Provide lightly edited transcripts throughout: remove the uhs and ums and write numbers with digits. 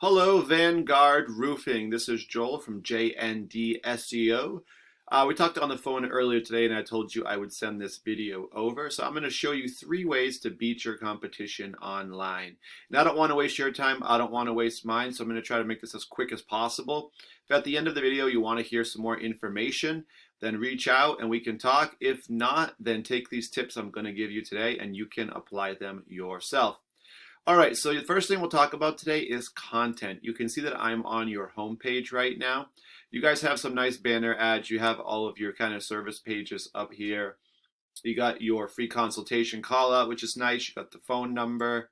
Hello, Vanguard Roofing. This is Joel from JND SEO. We talked on the phone earlier today, and I told you I would send this video over. So I'm going to show you 3 ways to beat your competition online. And I don't want to waste your time. I don't want to waste mine. So I'm going to try to make this as quick as possible. If at the end of the video you want to hear some more information, then reach out and we can talk. If not, then take these tips I'm going to give you today and you can apply them yourself. All right, so the first thing we'll talk about today is content. You can see that I'm on your homepage right now. You guys have some nice banner ads. You have all of your kind of service pages up here. You got your free consultation call out, which is nice. You got the phone number.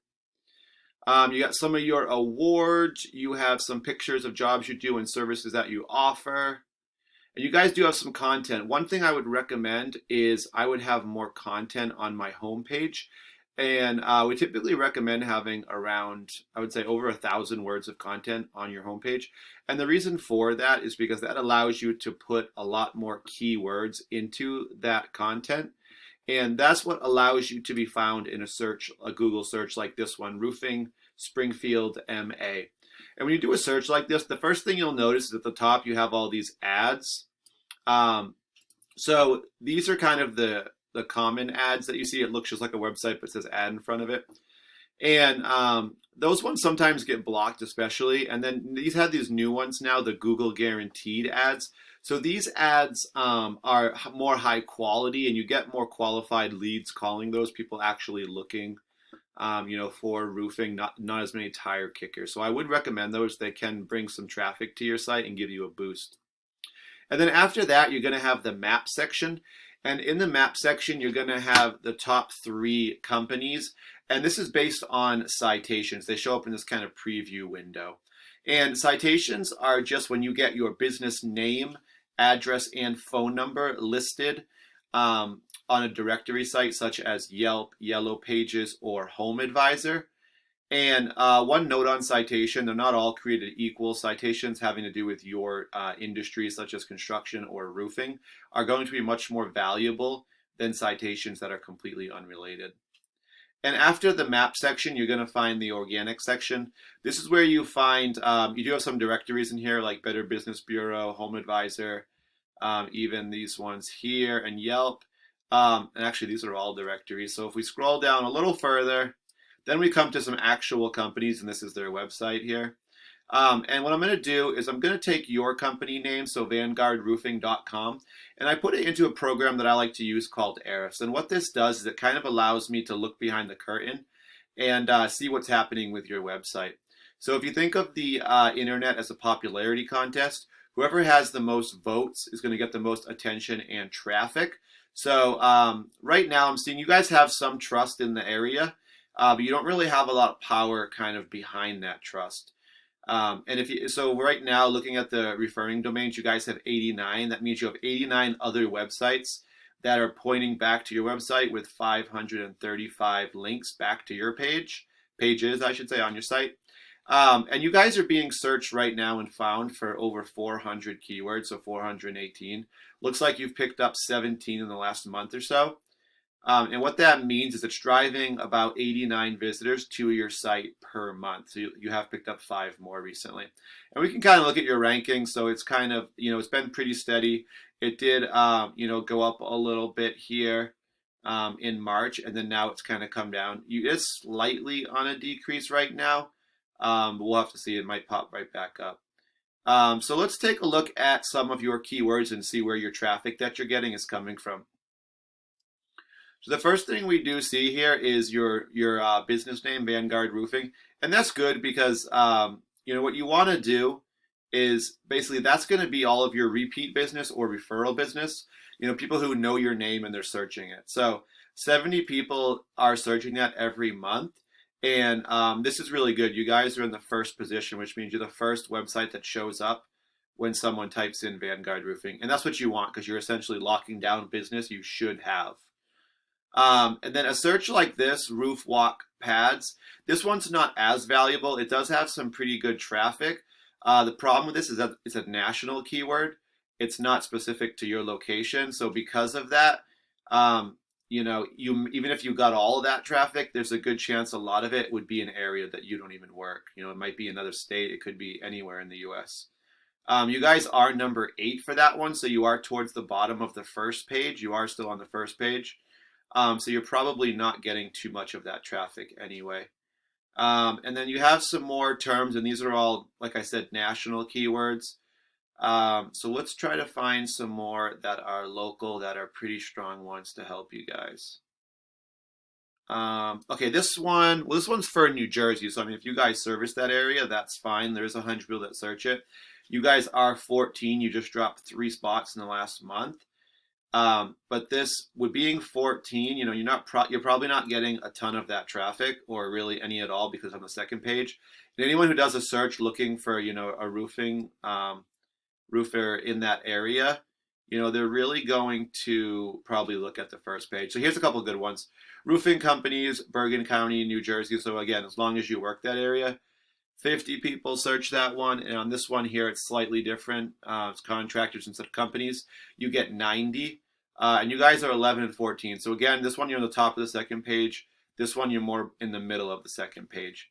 You got some of your awards. You have some pictures of jobs you do and services that you offer. And you guys do have some content. One thing I would recommend is I would have more content on my homepage. And we typically recommend having around, I would say, over 1,000 words of content on your homepage. And the reason for that is because that allows you to put a lot more keywords into that content. And that's what allows you to be found in a search, a Google search like this one, Roofing Springfield MA. And when you do a search like this, the first thing you'll notice is at the top you have all these ads. So these are kind of the common ads that you see. It looks just like a website, but it says ad in front of it. And those ones sometimes get blocked, especially. And then these have these new ones now, the Google guaranteed ads. So these ads are more high quality, and you get more qualified leads calling those people actually looking, for roofing, not as many tire kickers. So I would recommend those. They can bring some traffic to your site and give you a boost. And then after that, you're going to have the map section. And in the map section, you're going to have the top 3 companies. And this is based on citations. They show up in this kind of preview window. And citations are just when you get your business name, address, and phone number listed on a directory site such as Yelp, Yellow Pages, or Home Advisor. And one note on citation, they're not all created equal. Citations having to do with your industry, such as construction or roofing, are going to be much more valuable than citations that are completely unrelated. And after the map section, you're going to find the organic section. This is where you find, you do have some directories in here like Better Business Bureau, Home Advisor, even these ones here, and Yelp. And actually, these are all directories. So if we scroll down a little further, then we come to some actual companies, and this is their website here. And what I'm going to do is I'm going to take your company name, so vanguardroofing.com, and I put it into a program that I like to use called ARPIs. And what this does is it kind of allows me to look behind the curtain and see what's happening with your website. So if you think of the internet as a popularity contest, whoever has the most votes is going to get the most attention and traffic. So right now I'm seeing you guys have some trust in the area. But you don't really have a lot of power kind of behind that trust. So right now, looking at the referring domains, you guys have 89. That means you have 89 other websites that are pointing back to your website with 535 links back to your pages, I should say, on your site. And you guys are being searched right now and found for over 400 keywords, so 418. Looks like you've picked up 17 in the last month or so. And what that means is it's driving about 89 visitors to your site per month. So you have picked up 5 more recently. And we can kind of look at your ranking. So it's kind of, it's been pretty steady. It did, go up a little bit here in March. And then now it's kind of come down. It's slightly on a decrease right now. But we'll have to see. It might pop right back up. So let's take a look at some of your keywords and see where your traffic that you're getting is coming from. So the first thing we do see here is your business name, Vanguard Roofing. And that's good because, what you want to do is basically that's going to be all of your repeat business or referral business. People who know your name and they're searching it. So 70 people are searching that every month. And this is really good. You guys are in the first position, which means you're the first website that shows up when someone types in Vanguard Roofing. And that's what you want because you're essentially locking down business you should have. And then a search like this, roof walk pads, this one's not as valuable. It does have some pretty good traffic. The problem with this is that it's a national keyword. It's not specific to your location. So because of that, even if you got all of that traffic, there's a good chance a lot of it would be an area that you don't even work. It might be another state. It could be anywhere in the U.S. You guys are number 8 for that one, so you are towards the bottom of the first page. You are still on the first page. So you're probably not getting too much of that traffic anyway. And then you have some more terms, and these are all, like I said, national keywords. So let's try to find some more that are local, that are pretty strong ones to help you guys. Okay, this one's for New Jersey. So I mean, if you guys service that area, that's fine. There's 100 people that search it. You guys are 14. You just dropped 3 spots in the last month. But this, with being 14, you're probably not getting a ton of that traffic, or really any at all, because on the second page, and anyone who does a search looking for a roofing roofer in that area, they're really going to probably look at the first page. So here's a couple of good ones. Roofing companies, Bergen County, New Jersey. So again, as long as you work that area, 50 people search that one. And on this one here, it's slightly different. It's contractors instead of companies. You get 90. And you guys are 11 and 14. So again, this one, you're on the top of the second page. This one, you're more in the middle of the second page.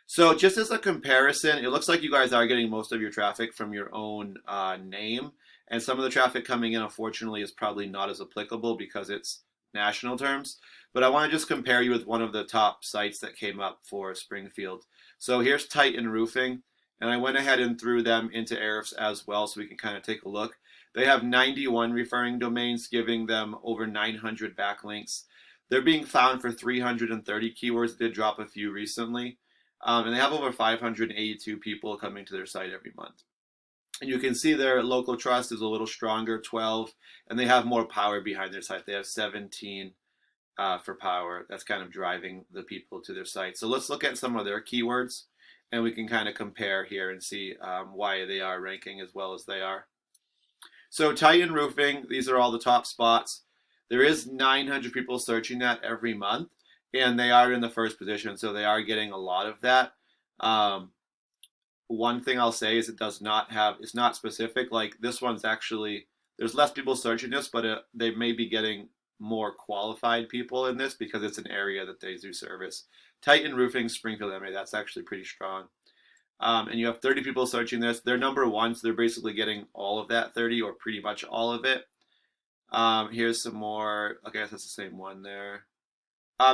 So just as a comparison, it looks like you guys are getting most of your traffic from your own name. And some of the traffic coming in, unfortunately, is probably not as applicable because it's national terms. But I want to just compare you with one of the top sites that came up for Springfield. So here's Titan Roofing. And I went ahead and threw them into Ahrefs as well, so we can kind of take a look. They have 91 referring domains, giving them over 900 backlinks. They're being found for 330 keywords. They did drop a few recently. And they have over 582 people coming to their site every month. And you can see their local trust is a little stronger, 12. And they have more power behind their site. They have 17 for power. That's kind of driving the people to their site. So let's look at some of their keywords. And we can kind of compare here and see why they are ranking as well as they are. So Titan Roofing, these are all the top spots. There is 900 people searching that every month, and they are in the first position, so they are getting a lot of that. One thing I'll say is it's not specific. Like this one's actually, there's less people searching this, but they may be getting more qualified people in this because it's an area that they do service. Titan Roofing Springfield MA, that's actually pretty strong. And you have 30 people searching this. They're number 1, so they're basically getting all of that 30, or pretty much all of it. Here's some more. Okay, that's the same one there.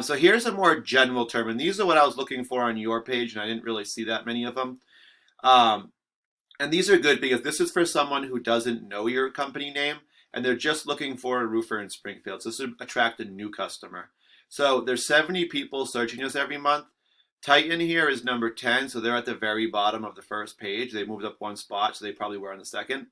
So here's a more general term, and these are what I was looking for on your page, and I didn't really see that many of them. And these are good because this is for someone who doesn't know your company name, and they're just looking for a roofer in Springfield. So this would attract a new customer. So there's 70 people searching us every month. Titan here is number 10, so they're at the very bottom of the first page. They moved up 1 spot, so they probably were on the second.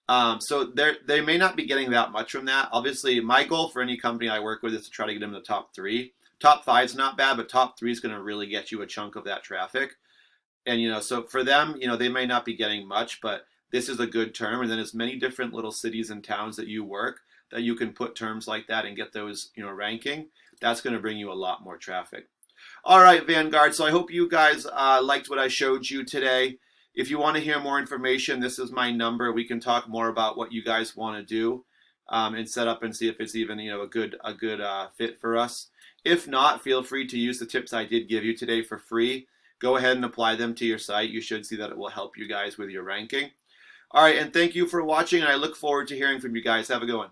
So they may not be getting that much from that. Obviously, my goal for any company I work with is to try to get them in the top 3. Top 5 is not bad, but top 3 is going to really get you a chunk of that traffic. And, so for them, they may not be getting much, but this is a good term. And then as many different little cities and towns that you work, that you can put terms like that and get those, ranking, that's going to bring you a lot more traffic. All right, Vanguard. So I hope you guys liked what I showed you today. If you want to hear more information, this is my number. We can talk more about what you guys want to do and set up and see if it's even a good fit for us. If not, feel free to use the tips I did give you today for free. Go ahead and apply them to your site. You should see that it will help you guys with your ranking. All right, and thank you for watching, and I look forward to hearing from you guys. Have a good one.